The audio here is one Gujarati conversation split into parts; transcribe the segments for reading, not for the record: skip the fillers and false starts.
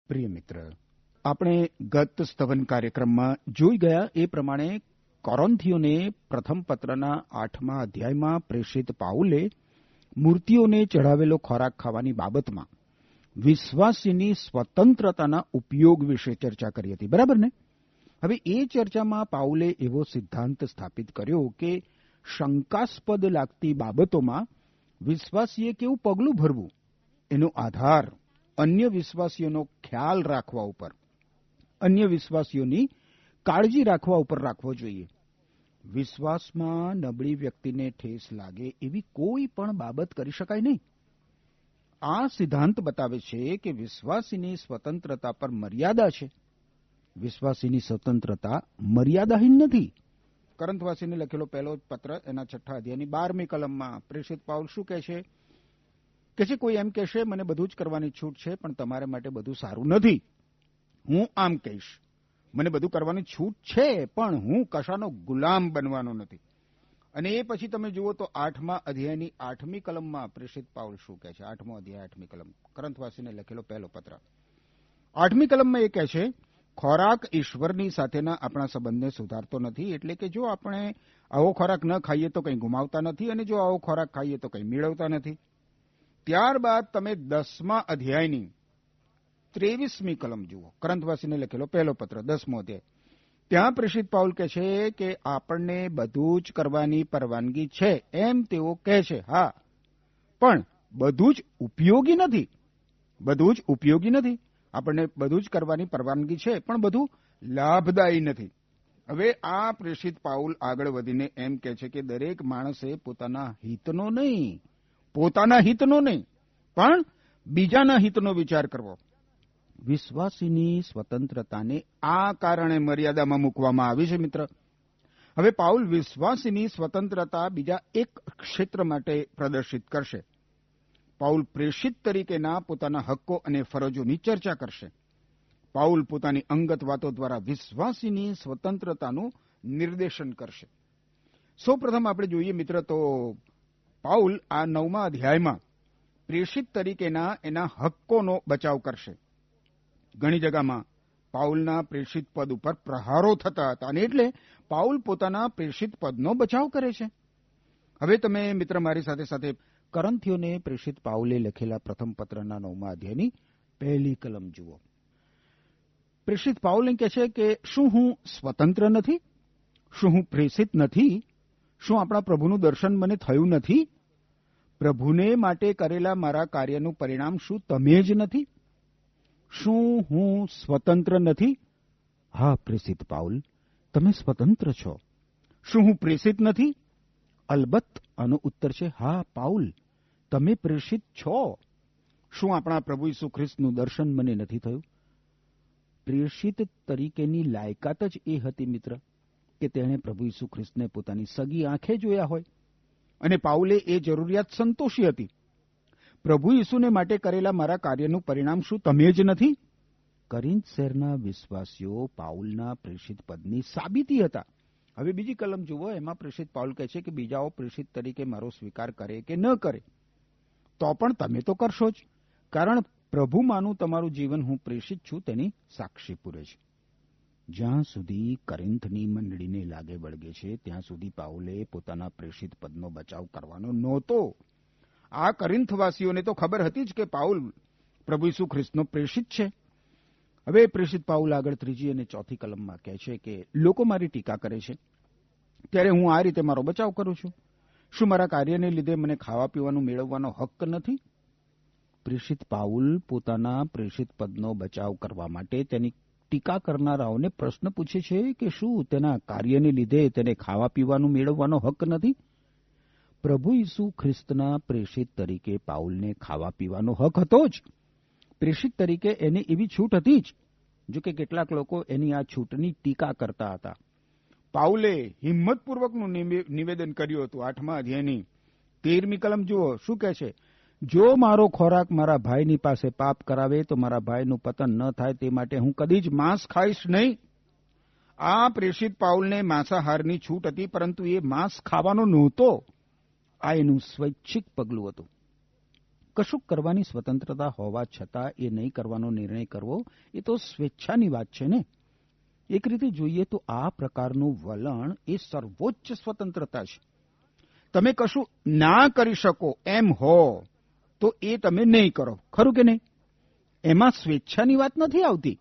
પ્રિય મિત્ર, આપણે ગત સ્તવન કાર્યક્રમમાં જોઈ ગયા એ પ્રમાણે કોરિન્થીયોને પ્રથમ પત્રના 8મા અધ્યાયમાં પ્રેષિત પાઉલે મૂર્તિઓને ચઢાવેલો ખોરાક ખાવાની બાબતમાં વિશ્વાસીની સ્વતંત્રતાના ઉપયોગ વિશે ચર્ચા કરી હતી, બરાબર ને? હવે એ ચર્ચામાં પાઉલે એવો સિદ્ધાંત સ્થાપિત કર્યો કે શંકાસ્પદ લાગતી બાબતોમાં વિશ્વાસીએ કેવું પગલું ભરવું એનો આધાર અન્ય વિશ્વાસીઓનો ખ્યાલ રાખવા ઉપર, અન્ય વિશ્વાસીઓની કાળજી રાખવા ઉપર રાખવો જોઈએ. વિશ્વાસમાં નબળી વ્યક્તિને ઠેસ લાગે એવી કોઈ પણ બાબત કરી શકાય નહીં. આ સિદ્ધાંત બતાવે છે કે વિશ્વાસીની સ્વતંત્રતા પર મર્યાદા છે. વિશ્વાસીની સ્વતંત્રતા મર્યાદાહીન નથી. કરંથવાસીને લખેલો પહેલો પત્ર એના 6 અધ્યાયની 12મી કલમમાં પ્રેષિત પાઉલ શું કહે છે? કે છે કોઈ એમ કહેશે મને બધું જ કરવાની છૂટ છે, પણ તમારે માટે બધું સારું નથી. હું આમ કહીશ, મને બધું કરવાની છૂટ છે, પણ હું કશાનો ગુલામ બનવાનો નથી. અને એ પછી તમે જુઓ તો 8મા અધ્યાયની 8મી કલમમાં પ્રેષિત પાઉલ શું કહે છે? 8મો અધ્યાય 8મી કલમ, કરંથવાસીને લખેલો પહેલો પત્ર 8મી કલમમાં એ કહે છે, ખોરાક ઈશ્વરની સાથેના આપણા સંબંધને સુધારતો નથી. એટલે કે જો આપણે આવો ખોરાક ન ખાઈએ તો કંઈ ગુમાવતા નથી, અને જો આવો ખોરાક ખાઈએ તો કંઈ મેળવતા નથી. ત્યારબાદ તમે 10મા અધ્યાયની 23મી કલમ જુઓ, કરંથવાસીને લખેલો પહેલો પત્ર 10મો અધ્યાય. ત્યાં પ્રેષિત પાઉલ કહે છે કે આપણને બધું જ કરવાની પરવાનગી છે એમ તેઓ કહે છે, હા, પણ બધું જ ઉપયોગી નથી. બધું જ ઉપયોગી નથી. આપણને બધું જ કરવાની પરવાનગી છે, પણ બધું લાભદાયી નથી. હવે આ પ્રેષિત પાઉલ આગળ વધીને એમ કહે છે કે દરેક માણસે પોતાના હિતનો નહીં, પણ બીજાના હિતનો વિચાર કરવો. વિશ્વાસીની સ્વતંત્રતાને આ કારણે મર્યાદામાં મૂકવામાં આવી છે, મિત્ર. હવે પાઉલ વિશ્વાસીની સ્વતંત્રતા બીજા એક ક્ષેત્ર માટે પ્રદર્શિત કરશે. પાઉલ પ્રેષિત તરીકેના પોતાના હક્કો અને ફરજોની ચર્ચા કરશે. પાઉલ પોતાની અંગત વાતો દ્વારા વિશ્વાસીની સ્વતંત્રતાનું નિર્દેશન કરશે. સૌપ્રથમ આપણે જોઈએ, મિત્ર, તો પાઉલ આ 9મા અધ્યાયમાં પ્રેષિત તરીકેના એના હક્કોનો બચાવ કરશે. ઘણી જગામાં પાઉલના પ્રેષિત પદ ઉપર પ્રહારો થતા હતા, અને એટલે પાઉલ પોતાના પ્રેષિત પદનો બચાવ કરે છે. હવે તમે, મિત્ર, મારી સાથે સાથે કરંથીયોને પ્રેષિત પાઉલે લખેલા પ્રથમ પત્રના 9મા અધ્યાયની 1લી કલમ જુઓ. પ્રેષિત પાઉલ કહે છે કે શું હું સ્વતંત્ર નથી? શું હું પ્રેષિત નથી? શું આપણા પ્રભુનું દર્શન મને થયું નથી? પ્રભુને માટે કરેલા મારા કાર્યનું પરિણામ શું તમે જ નથી? શું હું સ્વતંત્ર નથી? હા, પ્રેષિત પાઉલ, તમે સ્વતંત્ર છો. શું હું પ્રેષિત નથી? અલબત્ત આનો ઉત્તર છે હા, પાઉલ, તમે પ્રેષિત છો. શું આપણા પ્રભુ ઈસુ ખ્રિસ્તનું દર્શન મને નથી થયું? પ્રેષિત તરીકેની લાયકાત જ એ હતી, મિત્ર, કે તેણે પ્રભુ ઈસુ ખ્રિસ્તને પોતાની સગી આંખે જોયા હોય. અને પાઉલે એ જરૂરિયાત સંતોષી હતી. પ્રભુ ઈસુને માટે કરેલા મારા કાર્યનું પરિણામ શું તમે જ નથી? કોરિન્થ શહેરના વિશ્વાસીઓ પાઉલના પ્રેષિત પદની સાબિતી હતા. હવે બીજી કલમ જુઓ, એમાં પ્રેષિત પાઉલ કહે છે કે બીજાઓ પ્રેષિત તરીકે મારો સ્વીકાર કરે કે ન કરે, તો પણ તમે તો કરશો જ, કારણ પ્રભુમાંનું તમારું જીવન હું પ્રેષિત છું તેની સાક્ષી પૂરે છે. જ્યાં સુધી કોરિન્થની મંડળીને લાગે વળગે છે ત્યાં સુધી પાઉલે પોતાના પ્રેષિત પદનો બચાવ કરવાનો નહોતો. આ કોરિન્થવાસીઓને તો ખબર હતી જ કે પાઉલ પ્રભુ ઈસુ ખ્રિસ્તનો પ્રેષિત છે. હવે પ્રેષિત પાઉલ આગળ 3જી અને 4થી કલમમાં કહે છે કે લોકો મારી ટીકા કરે છે, ત્યારે હું આ રીતે મારો બચાવ કરું છું. શું મારા કાર્યને લીધે મને ખાવા પીવાનું મેળવવાનો હક્ક નથી? પ્રેષિત પાઉલ પોતાના પ્રેષિત પદનો બચાવ કરવા માટે તેની ટીકા કરનારાઓને પ્રશ્ન પૂછે છે કે શું તેના કાર્યને લીધે તેને ખાવા પીવાનું મેળવવાનો હક્ક નથી? પ્રભુ ઈસુ ખ્રિસ્તના પ્રેષિત તરીકે પાઉલને ખાવા પીવાનો હક હતો જ. પ્રેષિત તરીકે એને એવી છૂટ હતી જ. જો કે કેટલાક લોકો એની આ છૂટની ટીકા કરતા હતા. પાઉલે હિંમતપૂર્વકનું નિવેદન કર્યું હતું. 8મા અધ્યાયની 13મી કલમ જુઓ, શું કહે છે? જો મારો ખોરાક મારા ભાઈની પાસે પાપ કરાવે તો મારા ભાઈનું પતન ન થાય તે માટે હું કદી જ માંસ ખાઈશ નહીં. આ પ્રેષિત પાઉલને માંસાહારની છૂટ હતી, પરંતુ એ માંસ ખાવાનો નહોતો. આ એનું સ્વૈચ્છિક પગલું હતું. કશુંક કરવાની સ્વતંત્રતા હોવા છતાં એ નહીં કરવાનો નિર્ણય કરવો એ તો સ્વેચ્છાની વાત છે ને. એક રીતે જોઈએ તો આ પ્રકારનું વલણ એ સર્વોચ્ચ સ્વતંત્રતા છે. તમે કશું ના કરી શકો એમ હો તો એ તમે નહીં કરો, ખરું કે નહીં? એમાં સ્વેચ્છાની વાત નથી આવતી.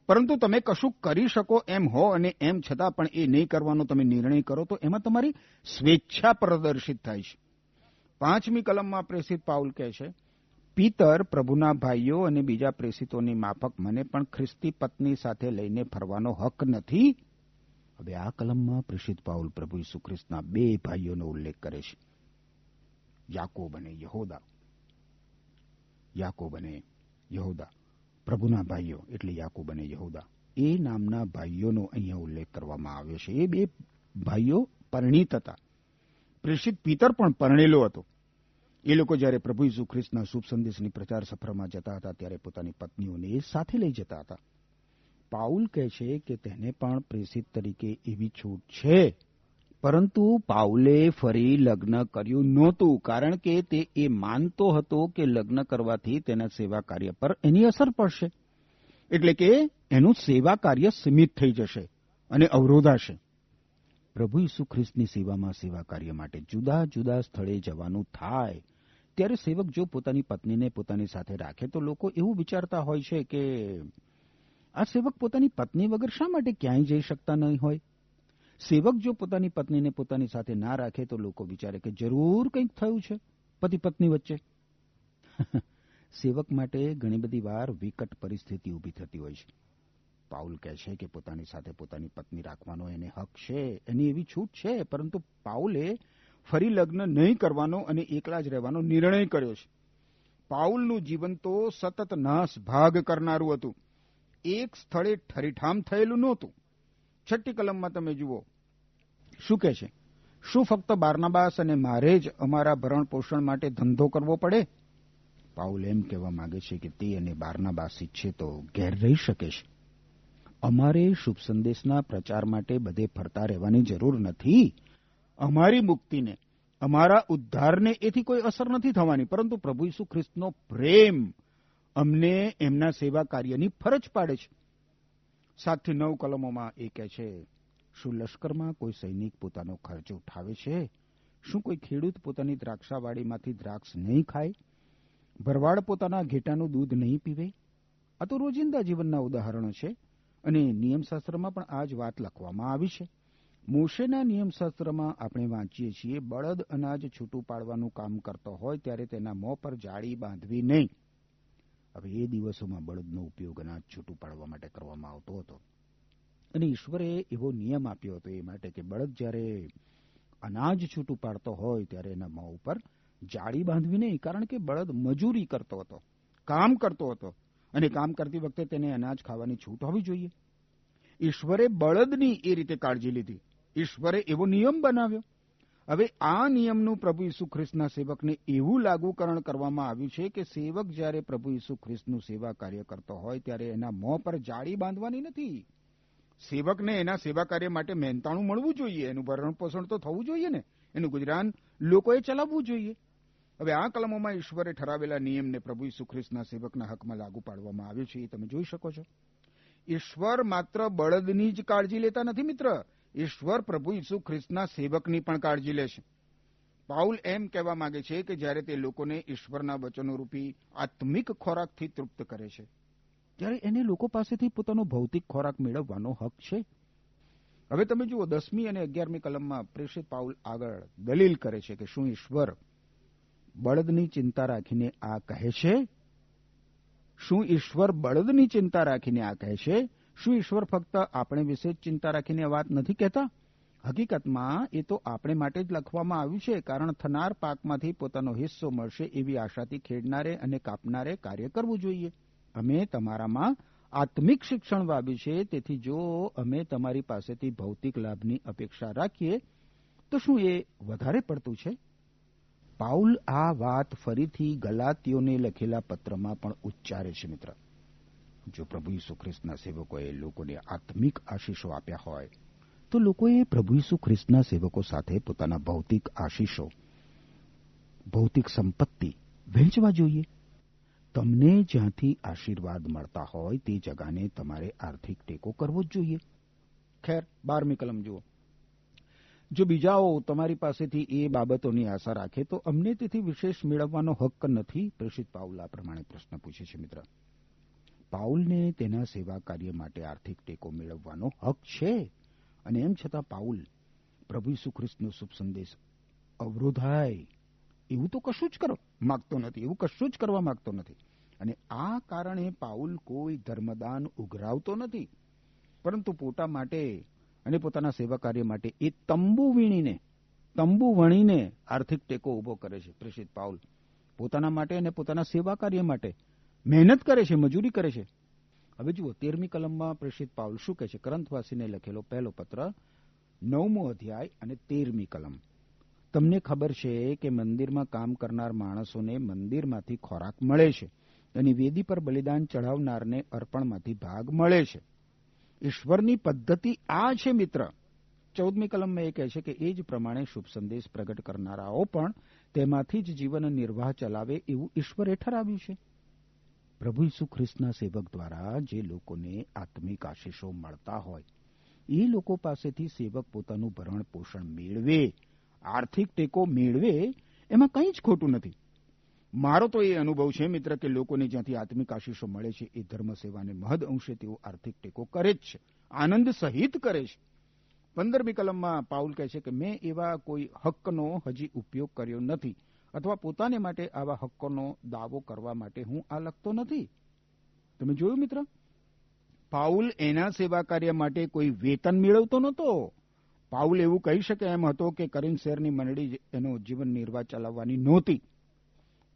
પરંતુ તમે કશું કરી શકો એમ હો અને એમ છતાં પણ એ નહીં કરવાનો તમે નિર્ણય કરો તો એમાં તમારી સ્વેચ્છા પ્રદર્શિત થાય છે. 5મી કલમમાં પ્રેષિત પાઉલ કહે છે, પિતર, પ્રભુના ભાઈઓ અને બીજા પ્રેષિતોની માફક મને પણ ખ્રિસ્તી પત્ની સાથે લઈને ફરવાનો હક નથી. હવે આ કલમમાં પ્રેષિત પાઉલ પ્રભુ ઈસુ ખ્રિસ્તના 2 ભાઈઓનો ઉલ્લેખ કરે છે, યાકોબ અને યહૂદા. યાકોબ અને યહૂદા, પ્રભુના ભાઈઓ એટલે યાકોબ અને યહૂદા, એ નામના ભાઈઓનો અહીંયા ઉલ્લેખ કરવામાં આવ્યો છે. એ 2 ભાઈઓ પરિણીત હતા. પ્રેષિત પિતર પણ પરણેલો હતો. એ લોકો જ્યારે પ્રભુ ઈસુ ખ્રિસ્તના શુભ સંદેશની પ્રચાર સફરમાં જતા હતા ત્યારે પોતાની પત્નીઓને સાથે લઈ જતા હતા. પાઉલ કહે છે કે તેને પણ પ્રેષિત તરીકે એવી છૂટ છે, પરંતુ પાઉલે ફરી લગ્ન કર્યું નહોતું, કારણ કે તે એ માનતો હતો કે લગ્ન કરવાથી તેના સેવા કાર્ય પર એની અસર પડશે. એટલે કે એનું સેવા કાર્ય સીમિત થઈ જશે અને અવરોધાશે. પ્રભુ ઈસુ ખ્રિસ્તની સેવામાં સેવા કાર્ય માટે જુદા જુદા સ્થળે જવાનું થાય ત્યારે સેવક જો પોતાની પત્નીને પોતાની સાથે રાખે તો લોકો એવું વિચારતા હોય છે કે આ સેવક પોતાની પત્ની વગર શા માટે ક્યાંય જઈ શકતા નહીં હોય. સેવક જો પોતાની પત્નીને પોતાની સાથે ના રાખે તો લોકો વિચારે કે જરૂર કંઈક થયું છે પતિ પત્ની વચ્ચે. સેવક માટે ઘણી બધી વાર વિકટ પરિસ્થિતિ ઊભી થતી હોય છે. પાઉલ કહે છે કે પોતાની સાથે પોતાની પત્ની રાખવાનો એને હક છે, એની એવી છૂટ છે, પરંતુ પાઉલે ફરી લગ્ન નહીં કરવાનો અને એકલા જ રહેવાનો નિર્ણય કર્યો છે. પાઉલનું જીવન તો સતત નાશ ભાગ કરનારું હતું. એક સ્થળે ઠરીઠામ થયેલું નહોતું. 6ઠ્ઠી કલમમાં તમે જુઓ શું કહે છે, શું ફક્ત બારનાબાસ અને મારે જ અમારા ભરણ પોષણ માટે ધંધો કરવો પડે? પાઉલ એમ કહેવા માંગે છે કે તે અને બારનાબાસ ઈચ્છે તો ઘેર રહી શકે છે. અમારે શુભ સંદેશના પ્રચાર માટે બધે ફરતા રહેવાની જરૂર નથી. અમારી મુક્તિને, અમારા ઉદ્ધારને એથી કોઈ અસર નથી થવાની, પરંતુ પ્રભુ ઈસુ ખ્રિસ્તનો પ્રેમ અમને એમના સેવા કાર્યની ફરજ પાડે છે. 7 થી 9 કલમોમાં એ કહે છે, શું લશ્કરમાં કોઈ સૈનિક પોતાનો ખર્ચ ઉઠાવે છે? શું કોઈ ખેડૂત પોતાની દ્રાક્ષાવાડીમાંથી દ્રાક્ષ નહીં ખાય? ભરવાડ પોતાના ઘેટાનું દૂધ નહીં પીવે? આ તો રોજિંદા જીવનના ઉદાહરણો છે અને નિયમશાસ્ત્રમાં પણ આ જ વાત લખવામાં આવી છે. મોશેના નિયમશાસ્ત્રમાં આપણે વાંચીએ છીએ, બળદ અનાજ છૂટું પાડવાનું કામ કરતો હોય ત્યારે તેના મોં પર જાળી બાંધવી નહીં. હવે એ દિવસોમાં બળદનો ઉપયોગ અનાજ છૂટું પાડવા માટે કરવામાં આવતો હતો અને ઈશ્વરે એવો નિયમ આપ્યો હતો એ માટે કે બળદ જ્યારે અનાજ છૂટું પાડતો હોય ત્યારે એના મોં ઉપર જાળી બાંધવી નહીં, કારણ કે બળદ મજૂરી કરતો હતો, કામ કરતો હતો અને કામ કરતી વખતે તેને અનાજ ખાવાની છૂટ હોવી જોઈએ. ઈશ્વરે બળદની એ રીતે કાળજી લીધી. ઈશ્વરે એવો નિયમ બનાવ્યો. હવે આ નિયમનું પ્રભુ ઈસુ ખ્રિસ્તના સેવકને એવું લાગુકરણ કરવામાં આવ્યું છે કે સેવક જ્યારે પ્રભુ ઈસુ ખ્રિસ્તનું સેવા કાર્ય કરતો હોય ત્યારે એના મોં પર જાળી બાંધવાની નથી. સેવકને એના સેવા કાર્ય માટે મહેનતાણું મળવું જોઈએ, એનું ભરણ પોષણ તો થવું જોઈએ ને, એનું ગુજરાન લોકોએ ચલાવવું જોઈએ. હવે આ કલમોમાં ઈશ્વરે ઠરાવેલા નિયમને પ્રભુ ઈસુ ખ્રિસ્તના સેવકના હકમાં લાગુ પાડવામાં આવ્યો છે. એ તમે જોઈ શકો છો. ઈશ્વર માત્ર બળદની જ કાળજી લેતા નથી મિત્ર, ઈશ્વર પ્રભુ ઈસુ ખ્રિસ્તના સેવકની પણ કાળજી લે છે. પાઉલ એમ કહેવા માંગે છે કે જ્યારે તે લોકોને ઈશ્વરના વચનો રૂપી આત્મિક ખોરાકથી તૃપ્ત કરે છે ત્યારે એને લોકો પાસેથી પોતાનો ભૌતિક ખોરાક મેળવવાનો હક છે. હવે તમે જુઓ 10મી અને 11મી કલમમાં પ્રેષિત પાઉલ આગળ દલીલ કરે છે કે શું ઈશ્વર બળદની ચિંતા રાખીને આ કહે છે? શું ઈશ્વર બળદની ચિંતા રાખીને આ કહે છે? શું ઈશ્વર ફક્ત આપણે વિશે જ ચિંતા રાખીને વાત નથી કહેતા? હકીકતમાં એ તો આપણે માટે જ લખવામાં આવ્યું છે, કારણ થનાર પાકમાંથી પોતાનો હિસ્સો મળશે એવી આશાથી ખેડનારે અને કાપનારે કાર્ય કરવું જોઈએ. અમે તમારામાં આત્મિક શિક્ષણ વાવ્યું છે, તેથી જો અમે તમારી પાસેથી ભૌતિક લાભની અપેક્ષા રાખીએ તો શું એ વધારે પડતું છે? પાઉલ આ વાત ફરીથી ગલાતીઓને લખેલા પત્રમાં પણ ઉચ્ચારે છે મિત્ર. જો પ્રભુ ઈસુ ખ્રિસ્તના સેવકોએ લોકોને આત્મિક આશીષો આપ્યા હોય તો લોકોએ પ્રભુ ઈસુ ખ્રિસ્તના સેવકો સાથે પોતાના ભૌતિક આશીષો, ભૌતિક સંપત્તિ વહેંચવા જોઈએ. તમને જ્યાંથી આશીર્વાદ મળતા હોય તે જગાને તમારે આર્થિક ટેકો કરવો જ જોઈએ. ખેર 12મી કલમ જુઓ. જો બીજાઓ તમારી પાસેથી એ બાબતોની આશા રાખે તો અમને તેથી વિશેષ મેળવવાનો હક્ક નથી? પ્રેષિત પાઉલ આ પ્રમાણે પ્રશ્ન પૂછે છે મિત્ર. પાઉલને તેના સેવા કાર્ય માટે આર્થિક ટેકો મેળવવાનો હક છે, અને એમ છતાં પાઉલ પ્રભુ ઈસુ ખ્રિસ્તનો શુભ સંદેશ અવરોધાય એવું તો કશું જ માગતો નથી, એવું કશું જ કરવા માગતો નથી. અને આ કારણે પાઉલ કોઈ ધર્મદાન ઉઘરાવતો નથી, પરંતુ પોતા માટે અને પોતાના સેવા કાર્ય માટે એ તંબુ વણીને આર્થિક ટેકો ઉભો કરે છે. પ્રેષિત પાઉલ પોતાના માટે અને પોતાના સેવા કાર્ય માટે મહેનત કરે છે, મજૂરી કરે છે. હવે જુઓ 13મી કલમમાં પ્રેષિત પાઉલ શું કહે છે? કરંથવાસીને લખેલો પહેલો પત્ર 9મો અધ્યાય અને 13મી કલમ. તમને ખબર છે કે મંદિરમાં કામ કરનાર માણસોને મંદિરમાંથી ખોરાક મળે છે, અને વેદી પર બલિદાન ચઢાવનારને અર્પણમાંથી ભાગ મળે છે. ઈશ્વરની પદ્ધતિ આ છે મિત્ર. 14મી કલમમાં એ કહે છે કે એ જ પ્રમાણે શુભ સંદેશ પ્રગટ કરનારાઓ પણ તેમાંથી જ જીવન નિર્વાહ ચલાવે એવું ઈશ્વરે ઠરાવ્યું છે. પ્રભુ ઈસુ ખ્રિસ્તના સેવક દ્વારા જે લોકોને આત્મિક આશીષો મળતા હોય એ લોકો પાસેથી સેવક પોતાનું ભરણ પોષણ મેળવે, આર્થિક ટેકો મેળવે, એમાં કંઈ જ ખોટું નથી. મારો તો એ અનુભવ છે મિત્ર કે લોકોને જ્યાંથી આત્મિક આશીષો મળે છે એ ધર્મ સેવાને મહદ અંશે તેઓ આર્થિક ટેકો કરે જ છે, આનંદ સહિત કરે છે. 15મી કલમમાં પાઉલ કહે છે કે મેં એવા કોઈ હક્કનો હજી ઉપયોગ કર્યો નથી, અથવા પોતાને માટે આવા હક્કોનો દાવો કરવા માટે હું આ લખતો નથી. તમે જોયું મિત્ર, પાઉલ એના સેવા કાર્ય માટે કોઈ વેતન મેળવતો નહોતો. પાઉલ એવું કહી શકે એમ હતો કે કરીન શહેરની મંડળી એનો જીવન નિર્વાહ ચલાવવાની નહોતી.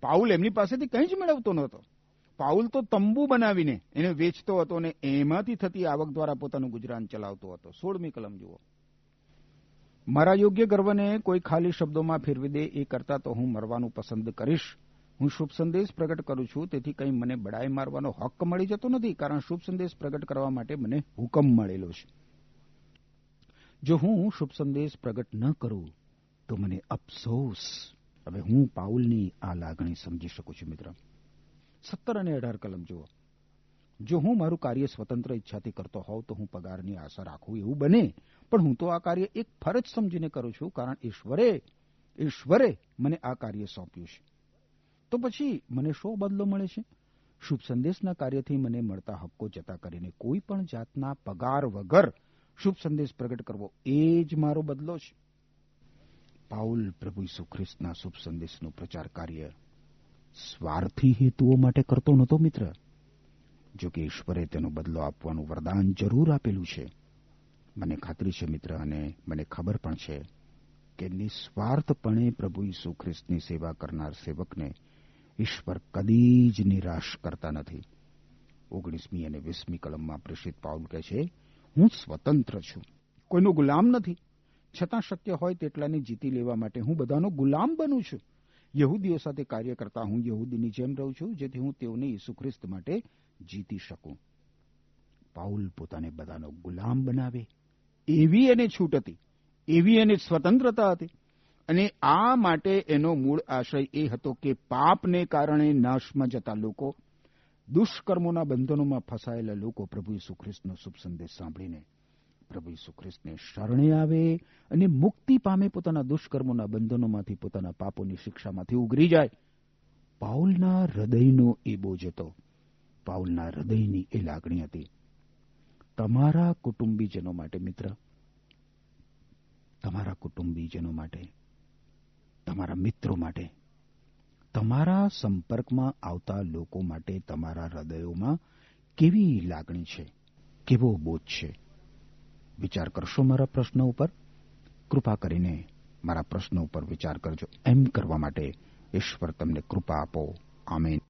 પાઉલ એમની પાસેથી કંઈ જ મેળવતો નહોતો. પાઉલ તો તંબુ બનાવીને એને વેચતો હતો અને એમાંથી થતી આવક દ્વારા પોતાનું ગુજરાન ચલાવતો હતો. 16મી કલમ જુઓ. મારા યોગ્ય ગર્વને કોઈ ખાલી શબ્દોમાં ફેરવી દે એ કરતાં તો હું મરવાનું પસંદ કરીશ. હું શુભ સંદેશ પ્રગટ કરું છું, તેથી કંઈ મને બડાઈ મારવાનો હક્ક મળી જતો નથી, કારણ શુભ સંદેશ પ્રગટ કરવા માટે મને હુકમ મળેલો છે. જો હું શુભ સંદેશ પ્રગટ ન કરું તો મને અફસોસ. હવે હું પાઉલની આ લાગણી સમજી શકું છું મિત્ર. 17 અને 18 કલમ જુઓ. જો હું મારું કાર્ય સ્વતંત્ર ઈચ્છાથી કરતો હોઉં તો હું પગારની આશા રાખું એવું બને, પણ હું તો આ કાર્ય એક ફરજ સમજીને કરું છું, કારણ ઈશ્વરે મને આ કાર્ય સોંપ્યું છે. તો પછી મને શો બદલો મળે છે? શુભ સંદેશના કાર્યથી મને મળતા હક્કો જતા કરીને કોઈ પણ જાતના પગાર વગર શુભ સંદેશ પ્રગટ કરવો એ જ મારો બદલો છે. પાઉલ પ્રભુ ઈસુ ખ્રિસ્તના શુભ સંદેશનું પ્રચાર કાર્ય સ્વાર્થી હેતુઓ માટે કરતો નહોતો મિત્ર. જો કે ઈશ્વરે તેનો બદલો આપવાનું વરદાન જરૂર આપેલું છે. મને ખાતરી છે મિત્ર, અને મને ખબર પણ છે કે નિસ્વાર્થપણે પ્રભુ ઈસુ ખ્રિસ્તની સેવા કરનાર સેવકને ઈશ્વર કદી જ નિરાશ કરતા નથી. 19મી અને 20મી કલમમાં પ્રેષિત પાઉલ કહે છે, હું સ્વતંત્ર છું, કોઈનો ગુલામ નથી, છતાં શક્ય હોય તેટલાને જીતી લેવા માટે હું બધાનો ગુલામ બનું છું. યહૂદીઓ સાથે કાર્ય કરતા હું યહૂદીની જેમ રહું છું, જેથી હું તેઓને ઈસુ ખ્રિસ્ત માટે જીતી શકું. પાઉલ પોતાને બધાનો ગુલામ બનાવે એવી એને છૂટ હતી, એવી એને સ્વતંત્રતા હતી. અને આ માટે એનો મૂળ આશય એ હતો કે પાપને કારણે નાશમાં જતા લોકો, દુષ્કર્મોના બંધનોમાં ફસાયેલા લોકો પ્રભુ ઈસુ ખ્રિસ્તનો શુભ સંદેશ સાંભળીને પ્રભુ ઈસુ ખ્રિસ્તને શરણે આવે અને મુક્તિ પામે, પોતાના દુષ્કર્મોના બંધનોમાંથી, પોતાના પાપોની શિક્ષામાંથી ઉગરી જાય. પાઉલના હૃદયનો એ બોજ હતો, પાઉલના હૃદયની એ લાગણી હતી. તમારા કુટુંબીજનો માટે મિત્ર, તમારા કુટુંબીજનો માટે, તમારા મિત્રો માટે, તમારા સંપર્કમાં આવતા લોકો માટે તમારા હૃદયોમાં કેવી લાગણી છે, કેવો બોજ છે? વિચાર કરશો મારા પ્રશ્ન ઉપર? કૃપા કરીને મારા પ્રશ્ન ઉપર વિચાર કરજો. એમ કરવા માટે ઈશ્વર તમને કૃપા આપો. આમેન.